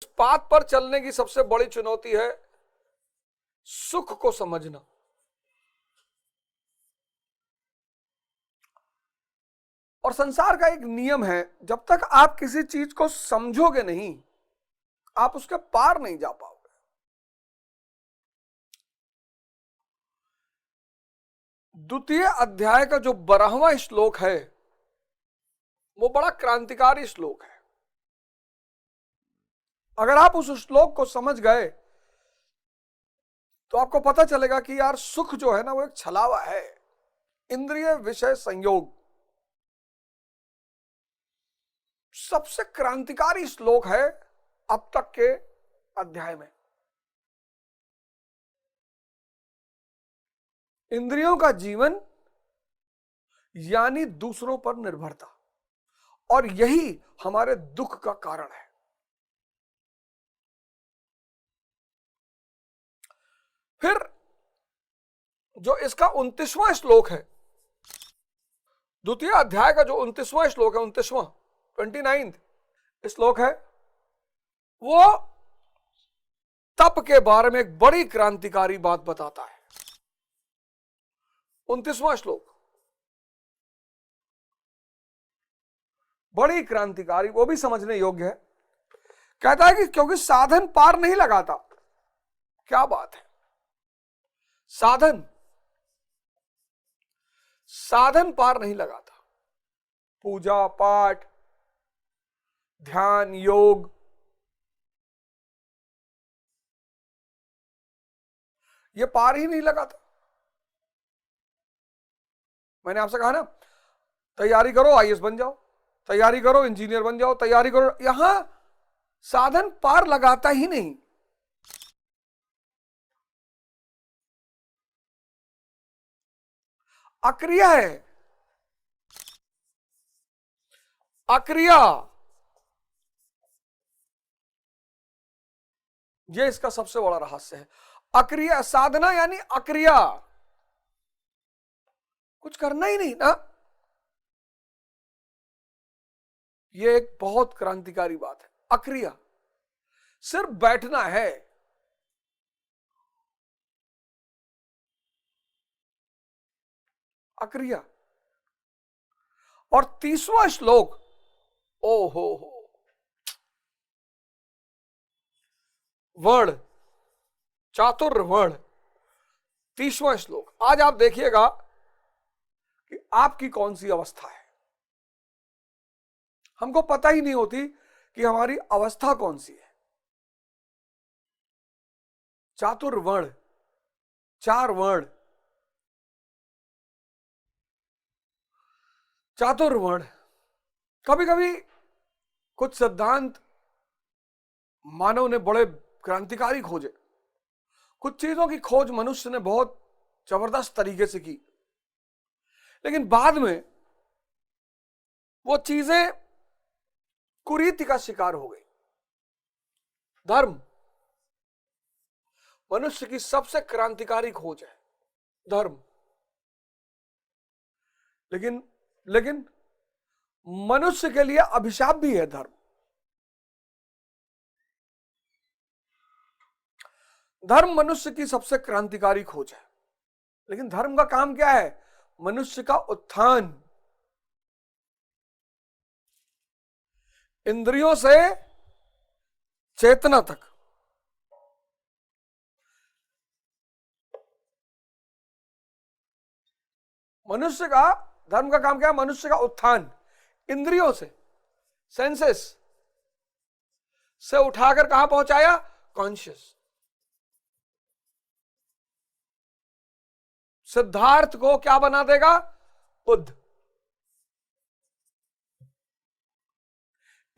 Path पर चलने की सबसे बड़ी चुनौती है सुख को समझना। और संसार का एक नियम है, जब तक आप किसी चीज को समझोगे नहीं, आप उसके पार नहीं जा पाओगे। द्वितीय अध्याय का जो 12वां श्लोक है वो बड़ा क्रांतिकारी श्लोक है। अगर आप उस श्लोक को समझ गए तो आपको पता चलेगा कि यार सुख जो है ना वो एक छलावा है। इंद्रिय विषय संयोग सबसे क्रांतिकारी श्लोक है अब तक के अध्याय में। इंद्रियों का जीवन यानी दूसरों पर निर्भरता, और यही हमारे दुख का कारण है। फिर जो इसका 29वां श्लोक है, द्वितीय अध्याय का जो 29वां श्लोक है, 29वां 29th श्लोक है, वो तप के बारे में एक बड़ी क्रांतिकारी बात बताता है। 29वां श्लोक बड़ी क्रांतिकारी, वो भी समझने योग्य है। कहता है कि क्योंकि साधन पार नहीं लगाता। क्या बात है, साधन पार नहीं लगाता। पूजा पाठ, ध्यान, योग, ये पार ही नहीं लगाता। मैंने आपसे कहा ना, तैयारी करो आईएएस बन जाओ, तैयारी करो इंजीनियर बन जाओ, तैयारी करो, यहां साधन पार लगाता ही नहीं। अक्रिया है, अक्रिया, ये इसका सबसे बड़ा रहस्य है। अक्रिया, साधना यानी अक्रिया, कुछ करना ही नहीं ना। ये एक बहुत क्रांतिकारी बात है। अक्रिया, सिर्फ बैठना है। अक्रिया। और 30वां श्लोक, ओ हो, वर्ण, चातुर्वर्ण, 30वां श्लोक। आज आप देखिएगा कि आपकी कौन सी अवस्था है। हमको पता ही नहीं होती कि हमारी अवस्था कौन सी है। चातुर्वर्ण, 4 वर्ण, चातुर्वर्ण। कभी कभी कुछ सिद्धांत मानव ने बड़े क्रांतिकारी खोजे, कुछ चीजों की खोज मनुष्य ने बहुत जबरदस्त तरीके से की, लेकिन बाद में वो चीजें कुरीति का शिकार हो गई। धर्म मनुष्य की सबसे क्रांतिकारी खोज है, धर्म। लेकिन मनुष्य के लिए अभिशाप भी है धर्म। धर्म मनुष्य की सबसे क्रांतिकारी खोज है, लेकिन धर्म का काम क्या है? मनुष्य का उत्थान, इंद्रियों से चेतना तक। मनुष्य का धर्म का काम क्या है? मनुष्य का उत्थान, इंद्रियों से, सेंसेस से उठाकर कहां पहुंचाया? कॉन्शियस। सिद्धार्थ को क्या बना देगा? बुद्ध।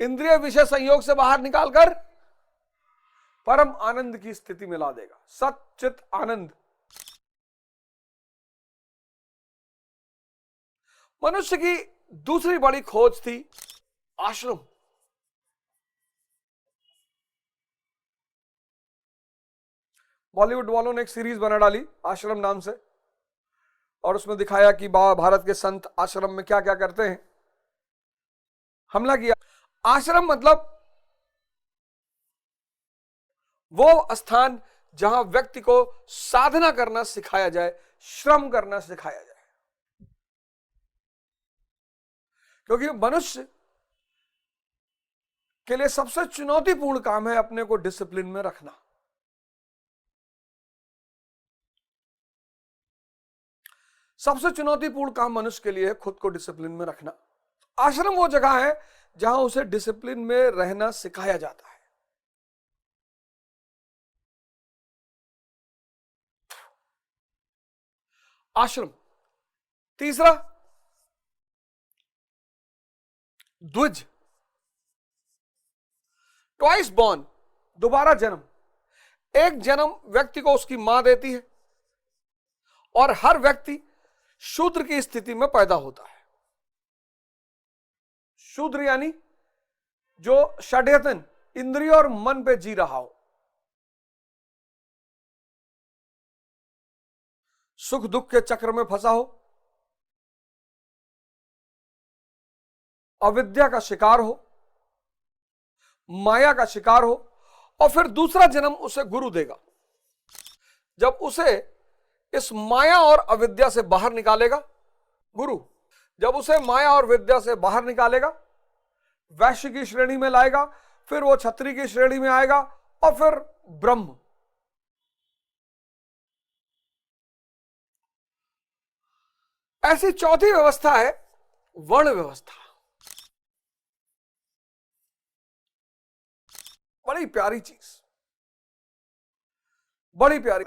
इंद्रिय विषय संयोग से बाहर निकालकर परम आनंद की स्थिति में ला देगा, सच्चित आनंद। मनुष्य की दूसरी बड़ी खोज थी आश्रम। बॉलीवुड वालों ने एक सीरीज बना डाली आश्रम नाम से, और उसमें दिखाया कि भारत के संत आश्रम में क्या क्या करते हैं। हमला किया। आश्रम मतलब वो स्थान जहां व्यक्ति को साधना करना सिखाया जाए, श्रम करना सिखाया जाए। क्योंकि मनुष्य के लिए सबसे चुनौतीपूर्ण काम है अपने को डिसिप्लिन में रखना। सबसे चुनौतीपूर्ण काम मनुष्य के लिए है खुद को डिसिप्लिन में रखना। आश्रम वो जगह है जहां उसे डिसिप्लिन में रहना सिखाया जाता है। आश्रम। तीसरा, द्विज, ट्वाइस बॉर्न, दोबारा जन्म। एक जन्म व्यक्ति को उसकी मां देती है और हर व्यक्ति शूद्र की स्थिति में पैदा होता है। शूद्र यानी जो षड्यतन इंद्रिय और मन पे जी रहा हो, सुख दुख के चक्र में फंसा हो, अविद्या का शिकार हो, माया का शिकार हो, और फिर दूसरा जन्म उसे गुरु देगा। जब उसे इस माया और अविद्या से बाहर निकालेगा गुरु, जब उसे माया और विद्या से बाहर निकालेगा, वैश्य की श्रेणी में लाएगा, फिर वो क्षत्रिय की श्रेणी में आएगा, और फिर ब्रह्म। ऐसी चौथी व्यवस्था है वर्ण व्यवस्था। बड़ी प्यारी चीज, बड़ी प्यारी।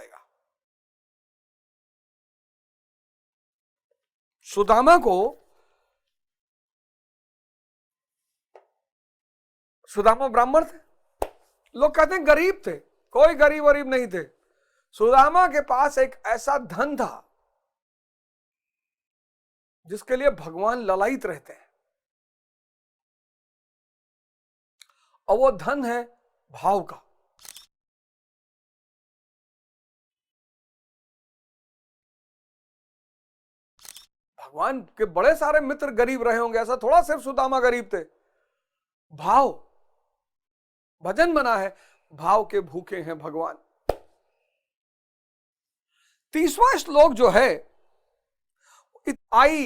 सुदामा ब्राह्मण थे, लोग कहते हैं गरीब थे, कोई गरीब वरीब नहीं थे। सुदामा के पास एक ऐसा धन था जिसके लिए भगवान ललायित रहते हैं, और वो धन है भाव का। भगवान के बड़े सारे मित्र गरीब रहे होंगे, ऐसा थोड़ा सिर्फ सुदामा गरीब थे। भाव, भजन बना है, भाव के भूखे हैं भगवान। 30वां श्लोक जो है, आई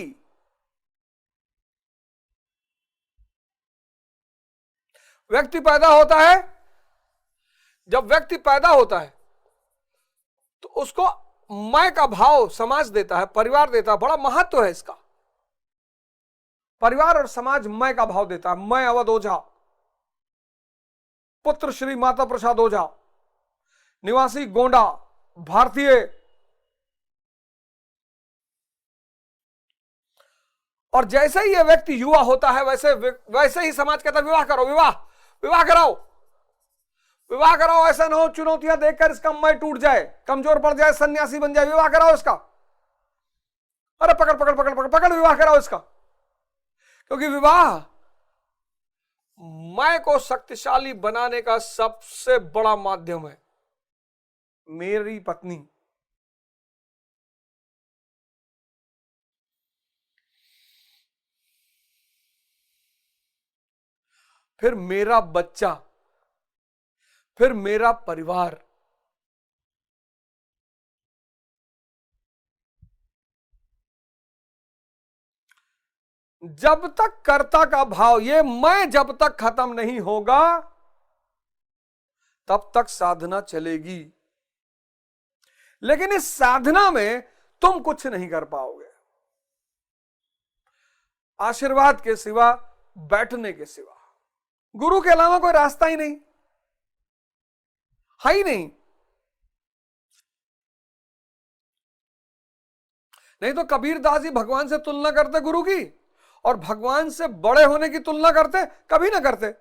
व्यक्ति पैदा होता है, जब व्यक्ति पैदा होता है तो उसको मैं का भाव समाज देता है, परिवार देता है। बड़ा महत्व है इसका। परिवार और समाज मैं का भाव देता है। मैं अवध ओझा, पुत्र श्री माता प्रसाद ओझा, निवासी गोंडा, भारतीय। और जैसे ही यह व्यक्ति युवा होता है वैसे ही समाज कहता है विवाह करो, विवाह कराओ, विवाह कराओ। ऐसा ना हो चुनौतियां देखकर इसका मैं टूट जाए, कमजोर पड़ जाए, सन्यासी बन जाए। विवाह कराओ इसका, अरे पकड़ पकड़ पकड़ पकड़ पकड़, विवाह कराओ इसका। क्योंकि विवाह मैं को शक्तिशाली बनाने का सबसे बड़ा माध्यम है। मेरी पत्नी, फिर मेरा बच्चा, फिर मेरा परिवार। जब तक कर्ता का भाव, ये मैं जब तक खत्म नहीं होगा तब तक साधना चलेगी। लेकिन इस साधना में तुम कुछ नहीं कर पाओगे, आशीर्वाद के सिवा, बैठने के सिवा। गुरु के अलावा कोई रास्ता ही नहीं है, ही नहीं। नहीं तो कबीरदास जी भगवान से तुलना करते गुरु की, और भगवान से बड़े होने की तुलना करते कभी ना करते।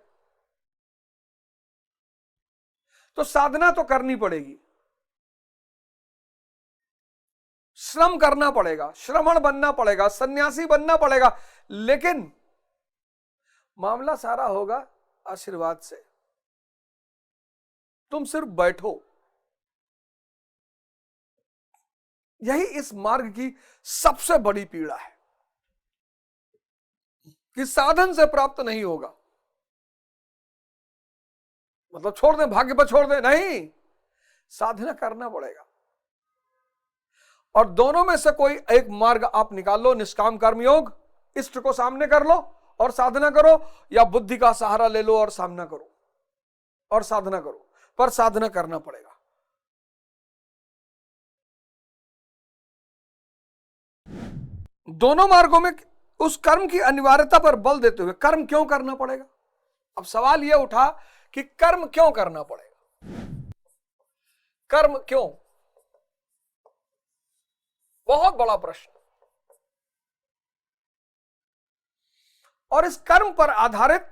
तो साधना तो करनी पड़ेगी, श्रम करना पड़ेगा, श्रमण बनना पड़ेगा, सन्यासी बनना पड़ेगा। लेकिन मामला सारा होगा आशीर्वाद से। तुम सिर्फ बैठो। यही इस मार्ग की सबसे बड़ी पीड़ा है कि साधन से प्राप्त नहीं होगा। मतलब छोड़ दें, भाग्य पर छोड़ दें, नहीं, साधना करना पड़ेगा। और दोनों में से कोई एक मार्ग आप निकाल लो, निष्काम कर्म योग, इष्ट को सामने कर लो और साधना करो, या बुद्धि का सहारा ले लो और सामना करो और साधना करो, पर साधना करना पड़ेगा। दोनों मार्गों में उस कर्म की अनिवार्यता पर बल देते हुए कर्म क्यों करना पड़ेगा। अब सवाल यह उठा कि कर्म क्यों करना पड़ेगा, कर्म क्यों, बहुत बड़ा प्रश्न। और इस कर्म पर आधारित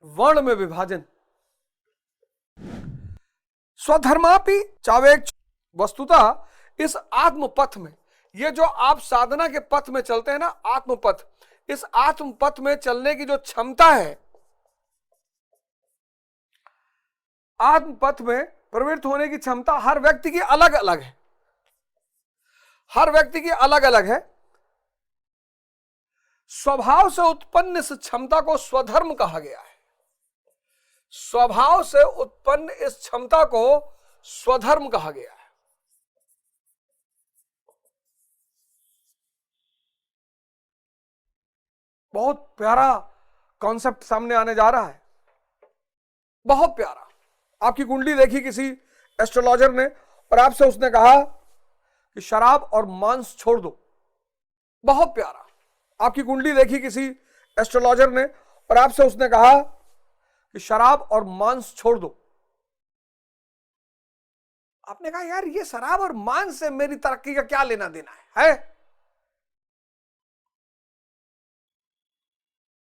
वर्ण में विभाजन, स्वधर्मापि चावेक, वस्तुतः इस आत्म पथ में, ये जो आप साधना के पथ में चलते हैं ना, आत्म पथ, इस आत्म पथ में चलने की जो क्षमता है, आत्म पथ में प्रवृत्त होने की क्षमता हर व्यक्ति की अलग अलग है, हर व्यक्ति की अलग अलग है। स्वभाव से उत्पन्न इस क्षमता को स्वधर्म कहा गया है। स्वभाव से उत्पन्न इस क्षमता को स्वधर्म कहा गया है। बहुत प्यारा कॉन्सेप्ट सामने आने जा रहा है, बहुत प्यारा। आपकी कुंडली देखी किसी एस्ट्रोलॉजर ने और आपसे उसने कहा कि शराब और मांस छोड़ दो, बहुत प्यारा। आपकी कुंडली देखी किसी एस्ट्रोलॉजर ने और आपसे उसने कहा कि शराब और मांस छोड़ दो। आपने कहा यार ये शराब और मांस से मेरी तरक्की का क्या लेना देना है?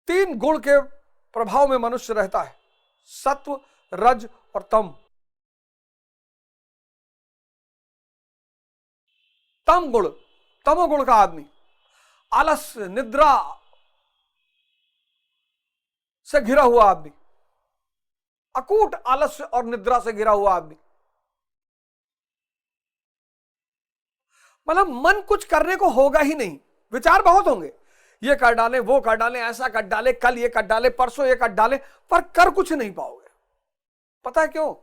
3 गुण के प्रभाव में मनुष्य रहता है, सत्व, रज और तम। तम गुण, तमोगुण का आदमी आलस्य, निद्रा से घिरा हुआ आदमी, अकूट आलस्य और निद्रा से घिरा हुआ आदमी, मतलब मन कुछ करने को होगा ही नहीं, विचार बहुत होंगे, ये कर डाले, वो कर डाले, ऐसा कर डाले, कल ये कर डाले, परसों ये कर डाले, पर कर कुछ नहीं पाओगे। पता है क्यों?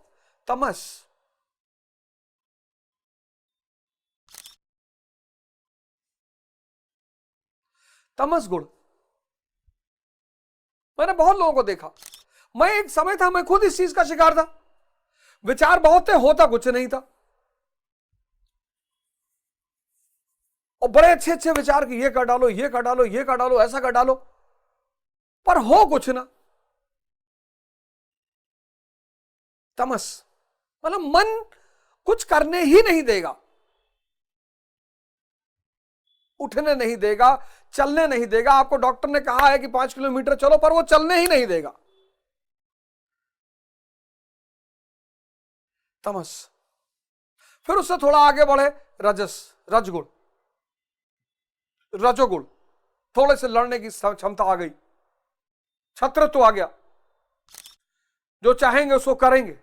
तमस। तमस गुण। मैंने बहुत लोगों को देखा, मैं एक समय था, मैं खुद इस चीज का शिकार था। विचार बहुत थे, होता कुछ नहीं था, और बड़े अच्छे अच्छे विचार कि ये कर डालो, ये कर डालो, ये कर डालो, ऐसा कर डालो, पर हो कुछ ना। तमस मतलब मन कुछ करने ही नहीं देगा, उठने नहीं देगा, चलने नहीं देगा। आपको डॉक्टर ने कहा है कि 5 किलोमीटर चलो, पर वो चलने ही नहीं देगा। तमस। फिर उससे थोड़ा आगे बढ़े रजस, रजगुण, रजोगुण, थोड़े से लड़ने की क्षमता आ गई, छत्रत्व आ गया, जो चाहेंगे उसको करेंगे।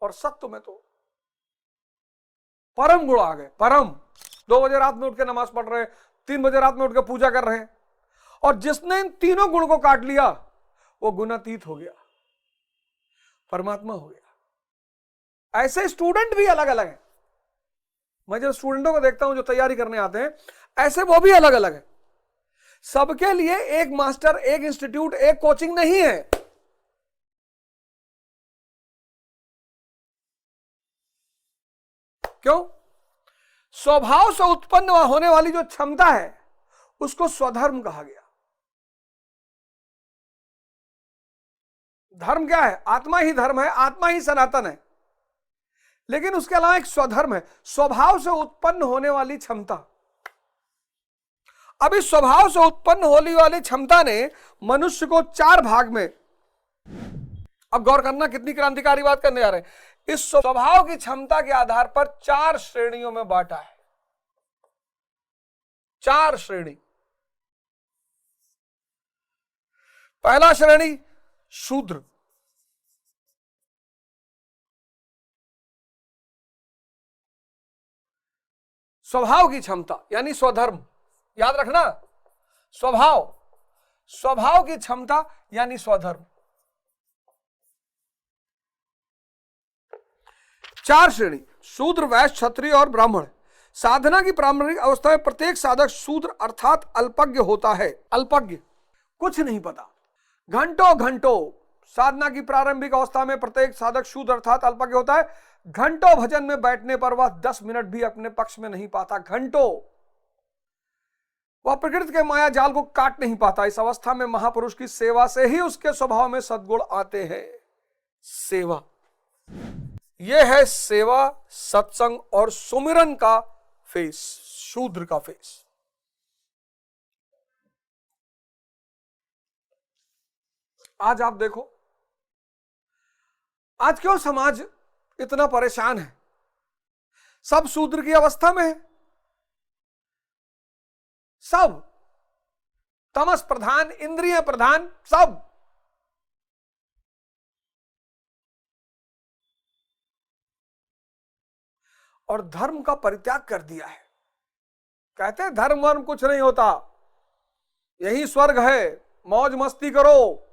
और सत्व में तो परम गुण आ गए, परम। 2 बजे रात में उठ के नमाज पढ़ रहे हैं, 3 बजे रात में उठ के पूजा कर रहे हैं, और जिसने इन तीनों गुण को काट लिया वो गुणातीत हो गया, परमात्मा हो गया। ऐसे स्टूडेंट भी अलग अलग हैं। मैं जब स्टूडेंटों को देखता हूं जो तैयारी करने आते हैं, ऐसे वो भी अलग अलग है। सबके लिए एक मास्टर, एक इंस्टीट्यूट, एक कोचिंग नहीं है। क्यों? स्वभाव से उत्पन्न होने वाली जो क्षमता है उसको स्वधर्म कहा गया। धर्म क्या है? आत्मा ही धर्म है, आत्मा ही सनातन है। लेकिन उसके अलावा एक स्वधर्म है, स्वभाव से उत्पन्न होने वाली क्षमता। अब इस स्वभाव से उत्पन्न होने वाली क्षमता ने मनुष्य को 4 भाग में, अब गौर करना कितनी क्रांतिकारी बात करने जा रहे हैं, इस स्वभाव की क्षमता के आधार पर 4 श्रेणियों में बांटा है। 4 श्रेणी। पहला श्रेणी शूद्र, स्वभाव की क्षमता यानी स्वधर्म। याद रखना, स्वभाव, स्वभाव की क्षमता यानी स्वधर्म। 4 श्रेणी, शूद्र, वैश्य, क्षत्रिय और ब्राह्मण। साधना की प्रारंभिक अवस्था में प्रत्येक साधक शूद्र अर्थात अल्पज्ञ होता है। अल्पज्ञ, कुछ नहीं पता। घंटों घंटों साधना की प्रारंभिक अवस्था में प्रत्येक साधक शूद्र अर्थात अल्पज्ञ होता है। घंटों भजन में बैठने पर वह 10 मिनट भी अपने पक्ष में नहीं पाता। घंटों वह प्रकृति के माया जाल को काट नहीं पाता। इस अवस्था में महापुरुष की सेवा से ही उसके स्वभाव में सद्गुण आते हैं। सेवा, यह है सेवा, सत्संग और सुमिरन का फेस, शूद्र का फेस। आज आप देखो, आज क्यों समाज इतना परेशान है? सब शूद्र की अवस्था में है, सब तमस प्रधान, इंद्रिय प्रधान, सब। और धर्म का परित्याग कर दिया है। कहते हैं धर्म वर्म कुछ नहीं होता, यही स्वर्ग है, मौज मस्ती करो।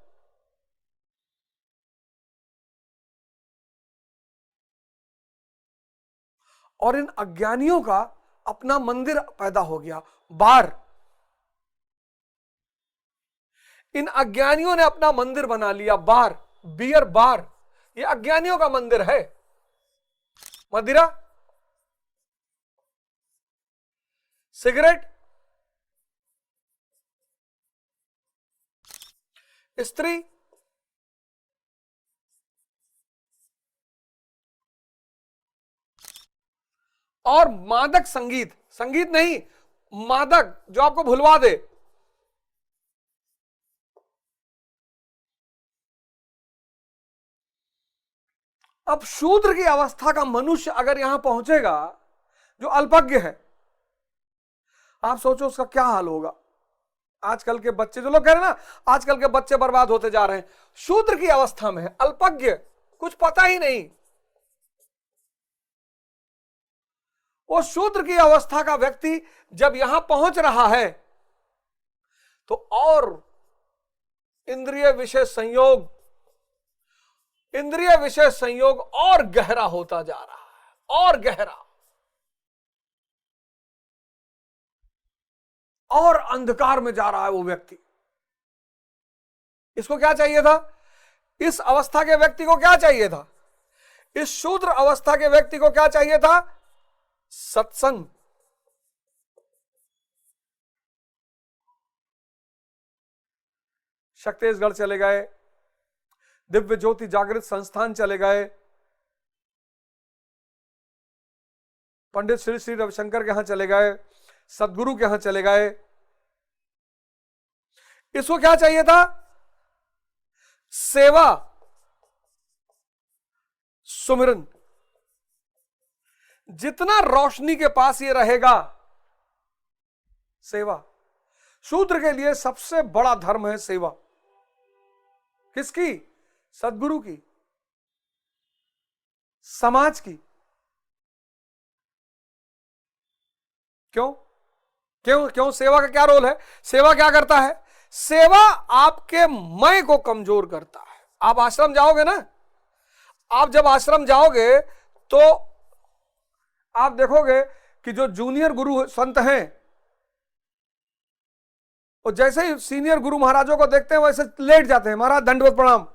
और इन अज्ञानियों का अपना मंदिर पैदा हो गया, बार। इन अज्ञानियों ने अपना मंदिर बना लिया, बार, बियर बार। ये अज्ञानियों का मंदिर है। मदिरा, सिगरेट, स्त्री, और मादक संगीत। संगीत नहीं, मादक, जो आपको भुलवा दे। अब शूद्र की अवस्था का मनुष्य अगर यहां पहुंचेगा, जो अल्पज्ञ है, आप सोचो उसका क्या हाल होगा। आजकल के बच्चे, जो लोग कह रहे हैं ना आजकल के बच्चे बर्बाद होते जा रहे हैं, शूद्र की अवस्था में है, अल्पज्ञ, कुछ पता ही नहीं। वो शूद्र की अवस्था का व्यक्ति जब यहां पहुंच रहा है तो और इंद्रिय विषय संयोग, इंद्रिय विषय संयोग और गहरा होता जा रहा है, और गहरा, और अंधकार में जा रहा है वो व्यक्ति। इसको क्या चाहिए था? इस अवस्था के व्यक्ति को क्या चाहिए था? इस शूद्र अवस्था के व्यक्ति को क्या चाहिए था? सत्संग। शक्तिशगढ़ चले गए, दिव्य ज्योति जागृत संस्थान चले गए, पंडित श्री श्री रविशंकर के यहां चले गए, सदगुरु के यहां चले गए। इसको क्या चाहिए था? सेवा, सुमिरन। जितना रोशनी के पास ये रहेगा, सेवा। शूद्र के लिए सबसे बड़ा धर्म है सेवा। किसकी? सदगुरु की, समाज की। क्यों क्यों क्यों? सेवा का क्या रोल है? सेवा क्या करता है? सेवा आपके मैं को कमजोर करता है। आप आश्रम जाओगे ना, आप जब आश्रम जाओगे तो आप देखोगे कि जो जूनियर गुरु संत हैं, और जैसे ही सीनियर गुरु महाराजों को देखते हैं वैसे लेट जाते हैं, महाराज दंडवत प्रणाम।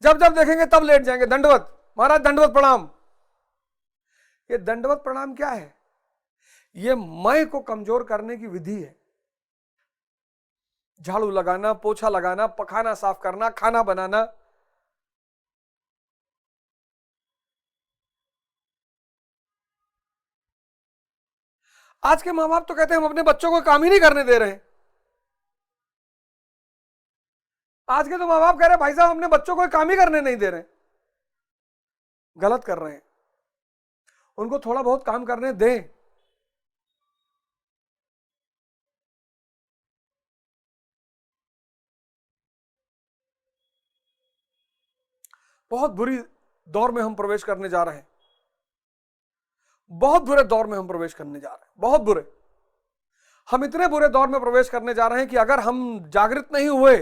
जब जब देखेंगे तब लेट जाएंगे, दंडवत महाराज, दंडवत प्रणाम। ये दंडवत प्रणाम क्या है? ये मैं को कमजोर करने की विधि है। झाड़ू लगाना, पोछा लगाना, पखाना साफ करना, खाना बनाना। आज के मां बाप तो कहते हैं हम अपने बच्चों को काम ही नहीं करने दे रहे हैं। आज के तो मां बाप कह रहे हैं भाई साहब अपने बच्चों को काम ही करने नहीं दे रहे। गलत कर रहे हैं, उनको थोड़ा बहुत काम करने दें। बहुत बुरी दौर में हम प्रवेश करने जा रहे हैं, बहुत बुरे दौर में हम प्रवेश करने जा रहे हैं, बहुत बुरे। हम इतने बुरे दौर में प्रवेश करने जा रहे हैं कि अगर हम जागृत नहीं हुए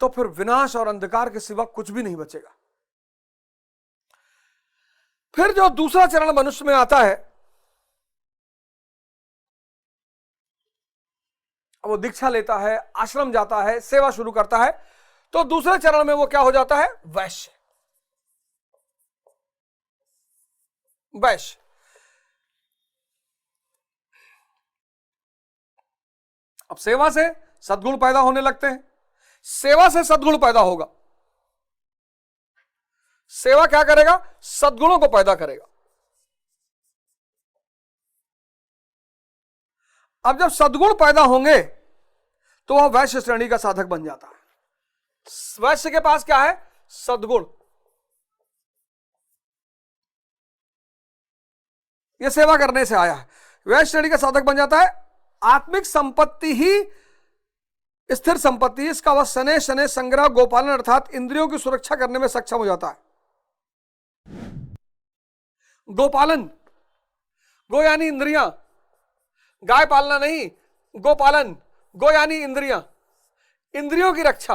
तो फिर विनाश और अंधकार के सिवा कुछ भी नहीं बचेगा। फिर जो दूसरा चरण मनुष्य में आता है, वो दीक्षा लेता है, आश्रम जाता है, सेवा शुरू करता है, तो दूसरे चरण में वो क्या हो जाता है? वैश्य। वैश्य। अब सेवा से सद्गुण पैदा होने लगते हैं, सेवा से सद्गुण पैदा होगा। सेवा क्या करेगा? सद्गुणों को पैदा करेगा। अब जब सद्गुण पैदा होंगे तो वह वैश्य श्रेणी का साधक बन जाता है। वैश्य के पास क्या है? सद्गुण। यह सेवा करने से आया है, वैश्य श्रेणी का साधक बन जाता है। आत्मिक संपत्ति ही स्थिर संपत्ति, इसका वह शनै शनै संग्रह गोपालन अर्थात इंद्रियों की सुरक्षा करने में सक्षम हो जाता है। गोपालन, गो यानी इंद्रियां, गाय पालना नहीं, गोपालन। गो यानी इंद्रियां, इंद्रियों की रक्षा।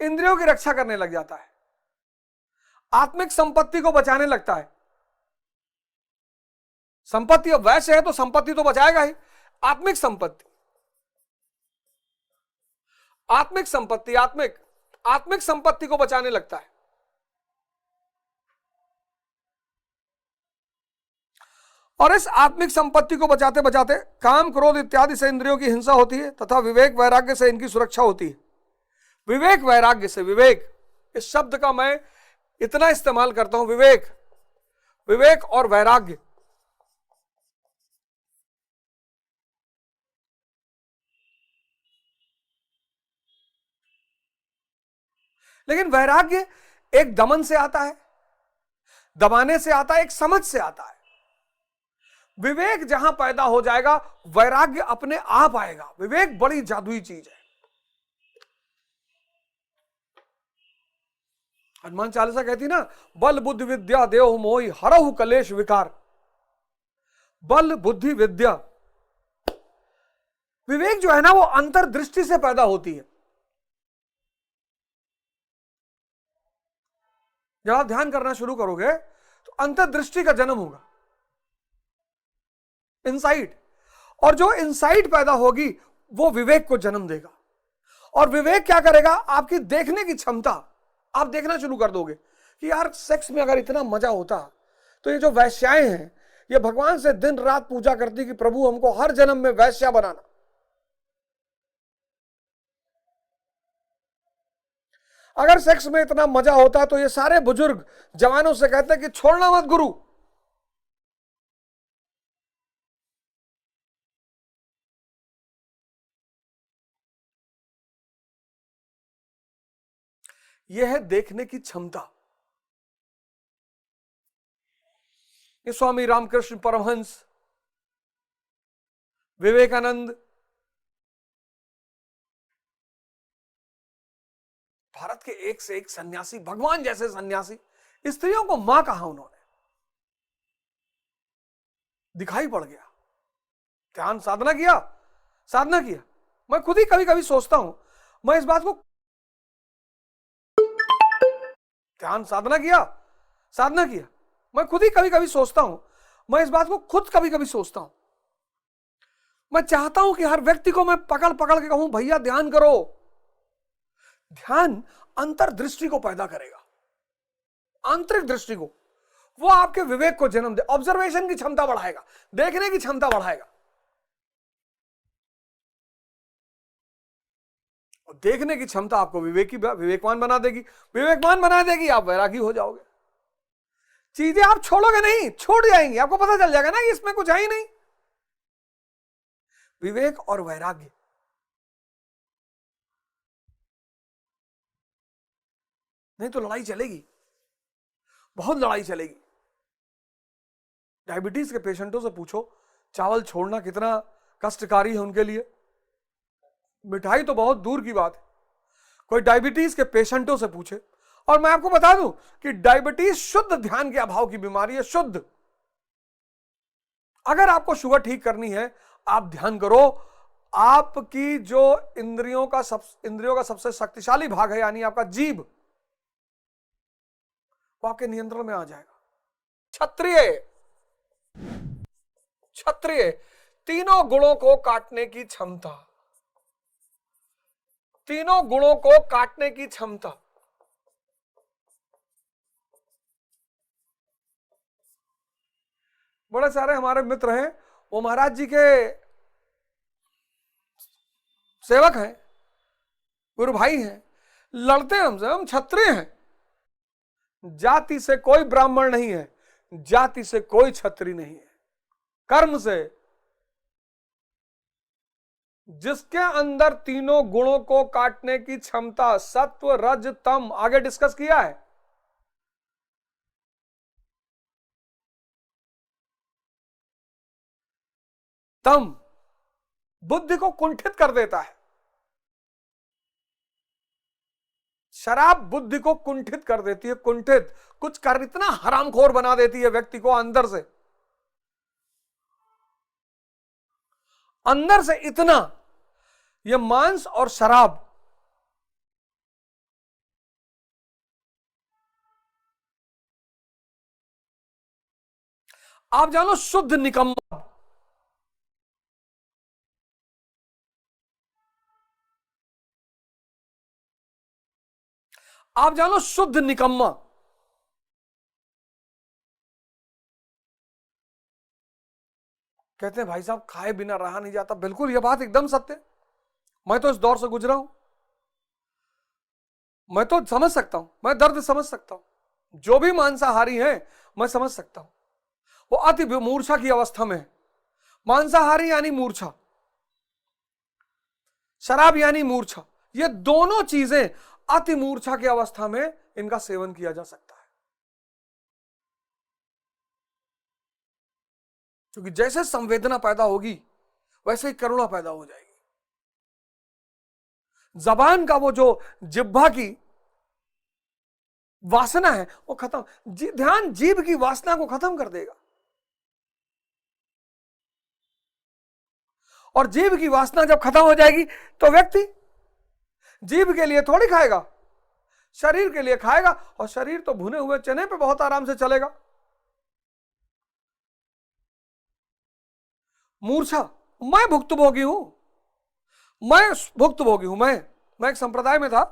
इंद्रियों की रक्षा करने लग जाता है, आत्मिक संपत्ति को बचाने लगता है। संपत्ति अब वैसे है तो संपत्ति तो बचाएगा ही। आत्मिक संपत्ति, आत्मिक संपत्ति, आत्मिक संपत्ति को बचाने लगता है। और इस आत्मिक संपत्ति को बचाते बचाते काम क्रोध इत्यादि से इंद्रियों की हिंसा होती है तथा विवेक वैराग्य से इनकी सुरक्षा होती है। विवेक वैराग्य से, विवेक इस शब्द का मैं इतना इस्तेमाल करता हूं, विवेक, विवेक और वैराग्य। लेकिन वैराग्य एक दमन से आता है, दबाने से आता है, एक समझ से आता है। विवेक जहां पैदा हो जाएगा वैराग्य अपने आप आएगा। विवेक बड़ी जादुई चीज है। हनुमान चालीसा कहती ना, बल बुद्धि विद्या देव मोहि हरहु कलेश विकार। बल बुद्धि विद्या, विवेक जो है ना वो अंतर्दृष्टि से पैदा होती है। जब आप ध्यान करना शुरू करोगे तो अंतर्दृष्टि का जन्म होगा, इनसाइट। और जो इनसाइट पैदा होगी वो विवेक को जन्म देगा। और विवेक क्या करेगा? आपकी देखने की क्षमता, आप देखना शुरू कर दोगे कि यार सेक्स में अगर इतना मजा होता तो ये जो वैश्याएं हैं ये भगवान से दिन रात पूजा करती कि प्रभु हमको हर जन्म में वैश्या बनाना। अगर सेक्स में इतना मजा होता तो ये सारे बुजुर्ग जवानों से कहते कि छोड़ना मत गुरु। यह है देखने की क्षमता। ये स्वामी रामकृष्ण परमहंस, विवेकानंद, भारत के एक से एक सन्यासी, भगवान जैसे सन्यासी, स्त्रियों को मां कहा उन्होंने, दिखाई पड़ गया। ध्यान साधना किया, साधना किया। मैं खुद ही कभी कभी सोचता हूं, मैं इस बात को, ध्यान साधना किया, साधना किया। मैं खुद ही कभी कभी सोचता हूं, मैं इस बात को खुद कभी कभी सोचता हूं। मैं चाहता हूं कि हर व्यक्ति को मैं पकड़ पकड़ के कहूं, भैया ध्यान करो। ध्यान अंतर्दृष्टि को पैदा करेगा, आंतरिक दृष्टि को। वो आपके विवेक को जन्म दे, ऑब्जर्वेशन की क्षमता बढ़ाएगा, देखने की क्षमता बढ़ाएगा। और देखने की क्षमता आपको विवेकवान बना देगी, विवेकवान बना देगी, आप वैरागी हो जाओगे। चीजें आप छोड़ोगे नहीं, छूट जाएंगी, आपको पता चल जाएगा ना कि इसमें कुछ है ही नहीं। विवेक और वैराग्य, नहीं तो लड़ाई चलेगी, बहुत लड़ाई चलेगी। डायबिटीज के पेशेंटों से पूछो चावल छोड़ना कितना कष्टकारी है उनके लिए। मिठाई तो बहुत दूर की बात है, कोई डायबिटीज के पेशेंटों से पूछे। और मैं आपको बता दूं कि डायबिटीज शुद्ध ध्यान के अभाव की बीमारी है, शुद्ध। अगर आपको शुगर ठीक करनी है, आप ध्यान करो, आपकी जो इंद्रियों का सबसे शक्तिशाली भाग है, यानी आपका जीभ, वो आपके नियंत्रण में आ जाएगा। क्षत्रिय तीनों गुणों को काटने की क्षमता, तीनों गुणों को काटने की क्षमता। बड़े सारे हमारे मित्र हैं, वो महाराज जी के सेवक हैं, गुरु भाई हैं, लड़ते हैं हमसे, हम क्षत्रिय हैं। जाति से कोई ब्राह्मण नहीं है, जाति से कोई क्षत्रिय नहीं है, कर्म से। जिसके अंदर तीनों गुणों को काटने की क्षमता, सत्व रज तम, आगे डिस्कस किया है। तम बुद्धि को कुंठित कर देता है, शराब बुद्धि को कुंठित कर देती है, कुंठित, कुछ कर इतना हरामखोर बना देती है व्यक्ति को अंदर से, अंदर से इतना। यह मांस और शराब, आप जानो शुद्ध निकम्मा, आप जानो शुद्ध निकम्मा। कहते हैं भाई साहब खाए बिना रहा नहीं जाता, बिल्कुल यह बात एकदम सत्य। मैं तो इस दौर से गुजरा हूं, मैं तो समझ सकता हूं, मैं दर्द समझ सकता हूं। जो भी मांसाहारी हैं मैं समझ सकता हूं, वो अति मूर्छा की अवस्था में है। मांसाहारी यानी मूर्छा, शराब यानी मूर्छा, ये दोनों चीजें अति मूर्छा की अवस्था में इनका सेवन किया जा सकता है। क्योंकि जैसे संवेदना पैदा होगी वैसे ही करुणा पैदा हो जाएगी। जबान का वो जो जिह्वा की वासना है वो खत्म, ध्यान जीभ की वासना को खत्म कर देगा। और जीभ की वासना जब खत्म हो जाएगी तो व्यक्ति जीभ के लिए थोड़ी खाएगा, शरीर के लिए खाएगा। और शरीर तो भुने हुए चने पे बहुत आराम से चलेगा। मूर्छा, मैं भुक्तभोगी हूं, मैं भुक्तभोगी हूं। मैं एक संप्रदाय में था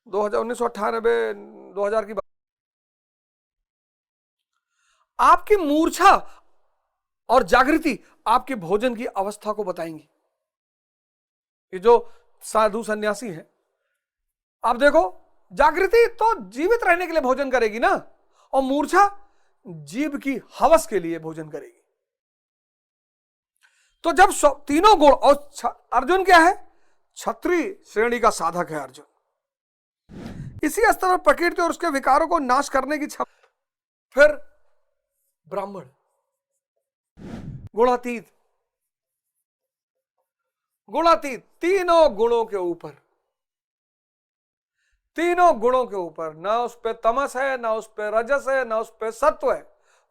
1998 2000 की बात। आपकी मूर्छा और जागृति आपके भोजन की अवस्था को बताएंगी। ये जो साधु सन्यासी हैं, आप देखो, जागृति तो जीवित रहने के लिए भोजन करेगी ना, और मूर्छा जीभ की हवस के लिए भोजन करेगी। तो जब तीनों गुण, और अर्जुन क्या है? क्षत्रिय श्रेणी का साधक है अर्जुन। इसी स्तर पर प्रकृति और उसके विकारों को नाश करने की क्षमता। फिर ब्राह्मण गुणातीत, गुणातीत, तीनों गुणों के ऊपर, तीनों गुणों के ऊपर, ना उस पे तमस है, ना उस पे रजस है, ना उस पे सत्व है,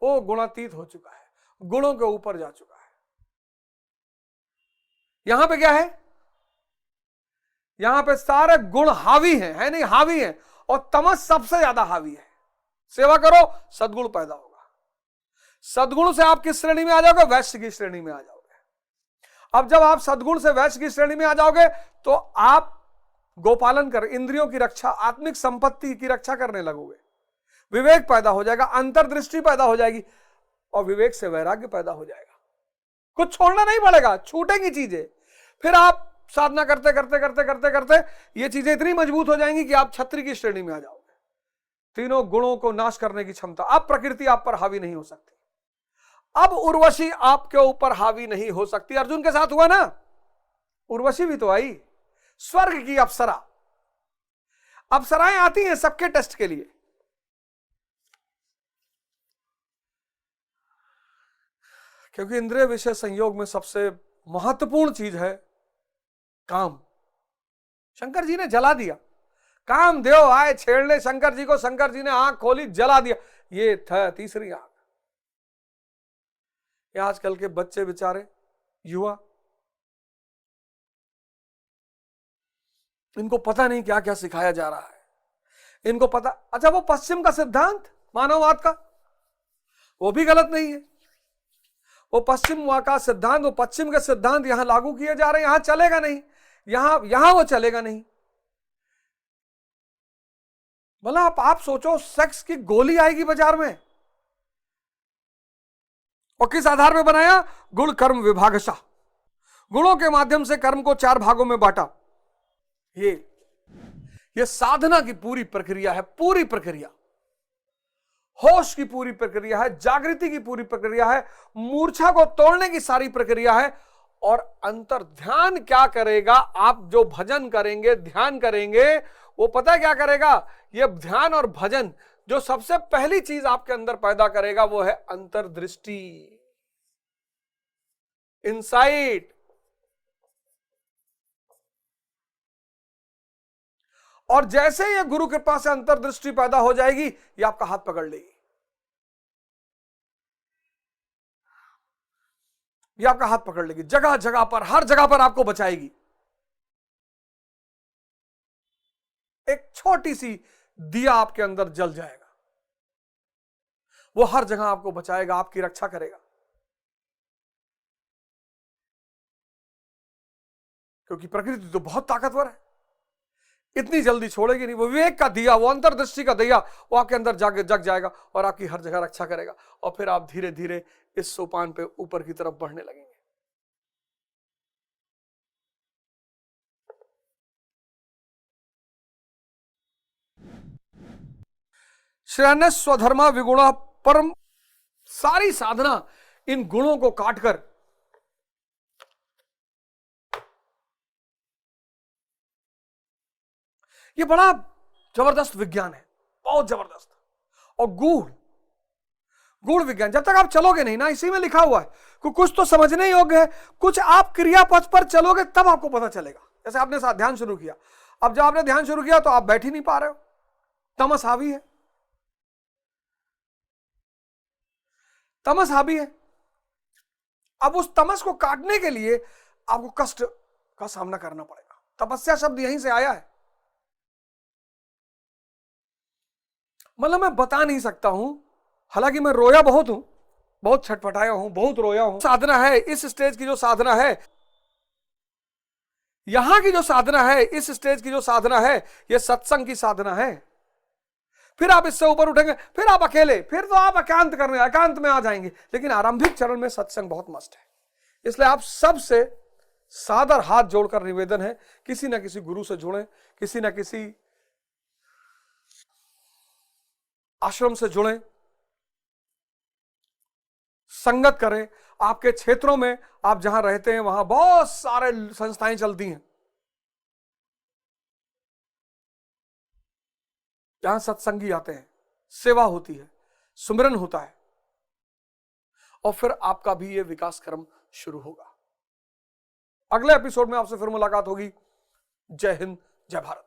वो गुणातीत हो चुका है, गुणों के ऊपर जा चुका है। यहां पे क्या है? यहां पे सारे गुण हावी हैं, है नहीं, हावी हैं, और तमस सबसे ज्यादा हावी है। सेवा करो, सद्गुण पैदा होगा। सद्गुण से आप किस श्रेणी में आ जाओगे? वैश्य की श्रेणी में आ जाओगे। अब जब आप सद्गुण से वैश्य की श्रेणी में आ जाओगे तो आप गोपालन कर, इंद्रियों की रक्षा, आत्मिक संपत्ति की रक्षा करने लगोगे। विवेक पैदा हो जाएगा, अंतर्दृष्टि पैदा हो जाएगी, और विवेक से वैराग्य पैदा हो जाएगा। कुछ छोड़ना नहीं पड़ेगा, छूटेंगी चीजें। फिर आप साधना करते करते करते करते करते ये चीजें इतनी मजबूत हो जाएंगी कि आप क्षत्रिय की श्रेणी में आ जाओगे। तीनों गुणों को नाश करने की क्षमता। अब प्रकृति आप पर हावी नहीं हो सकती, अब उर्वशी आपके ऊपर हावी नहीं हो सकती। अर्जुन के साथ हुआ ना, उर्वशी भी तो आई, स्वर्ग की अप्सरा। अप्सराएं आती हैं सबके टेस्ट के लिए, क्योंकि इंद्रिय विषय संयोग में सबसे महत्वपूर्ण चीज है काम। शंकर जी ने जला दिया, काम देव आए छेड़ने शंकर जी को, शंकर जी ने आंख खोली, जला दिया। ये था तीसरी आंख। ये आजकल के बच्चे बेचारे, युवा, इनको पता नहीं क्या क्या सिखाया जा रहा है। इनको पता, अच्छा वो पश्चिम का सिद्धांत मानववाद का, वो भी गलत नहीं है। वो पश्चिम का सिद्धांत, वो पश्चिम के सिद्धांत यहां लागू किए जा रहे हैं, यहां चलेगा नहीं, यहां वो चलेगा नहीं। मतलब आप सोचो, सेक्स की गोली आएगी बाजार में, और किस आधार पर बनाया? गुण कर्म विभागशः, गुणों के माध्यम से कर्म को 4 भागों में बांटा। ये साधना की पूरी प्रक्रिया है, पूरी प्रक्रिया, होश की पूरी प्रक्रिया है, जागृति की पूरी प्रक्रिया है, मूर्छा को तोड़ने की सारी प्रक्रिया है। और अंतर ध्यान क्या करेगा? आप जो भजन करेंगे, ध्यान करेंगे, वो पता है क्या करेगा? ये ध्यान और भजन जो सबसे पहली चीज आपके अंदर पैदा करेगा वो है अंतर्दृष्टि, इनसाइट। और जैसे ये गुरु कृपा से अंतर्दृष्टि पैदा हो जाएगी, ये आपका हाथ पकड़ लेगी, ये आपका हाथ पकड़ लेगी, जगह जगह पर, हर जगह पर आपको बचाएगी। एक छोटी सी दिया आपके अंदर जल जाएगा, वो हर जगह आपको बचाएगा, आपकी रक्षा करेगा। क्योंकि प्रकृति तो बहुत ताकतवर है, इतनी जल्दी छोड़ेगी नहीं। वो विवेक का दिया, वो अंतर्दृष्टि का दिया, वो आपके अंदर जग जाएगा और आपकी हर जगह रक्षा करेगा। और फिर आप धीरे धीरे इस सोपान पे ऊपर की तरफ बढ़ने लगेंगे। श्रेयः स्वधर्मा विगुणा परम, सारी साधना इन गुणों को काटकर, ये बड़ा जबरदस्त विज्ञान है, बहुत जबरदस्त और गूढ़ विज्ञान। जब तक आप चलोगे नहीं ना, इसी में लिखा हुआ है कि कुछ तो समझने योग्य है, कुछ आप क्रियापथ पर चलोगे तब आपको पता चलेगा। जैसे आपने साथ ध्यान शुरू किया, अब जब आपने ध्यान शुरू किया तो आप बैठ ही नहीं पा रहे हो, तमस हावी है, तमस हावी है। अब उस तमस को काटने के लिए आपको कष्ट का सामना करना पड़ेगा। तपस्या शब्द यहीं से आया है। मतलब मैं बता नहीं सकता हूं, हालांकि मैं रोया बहुत हूं, बहुत छटपटाया हूं, बहुत रोया हूं। साधना है, इस स्टेज की जो साधना है, यहां की जो साधना है, इस स्टेज की जो साधना है, ये सत्संग की साधना है। फिर आप इससे ऊपर उठेंगे, फिर आप अकेले, फिर तो आप एकांत में आ जाएंगे। लेकिन आरंभिक चरण में सत्संग बहुत मस्त है। इसलिए आप सबसे सादर हाथ जोड़कर निवेदन है, किसी ना किसी गुरु से जुड़ें, किसी ना किसी आश्रम से जुड़ें, संगत करें। आपके क्षेत्रों में, आप जहां रहते हैं वहां बहुत सारे संस्थाएं चलती हैं जहां सत्संगी आते हैं, सेवा होती है, सुमिरन होता है, और फिर आपका भी ये विकास क्रम शुरू होगा। अगले एपिसोड में आपसे फिर मुलाकात होगी। जय हिंद, जय भारत।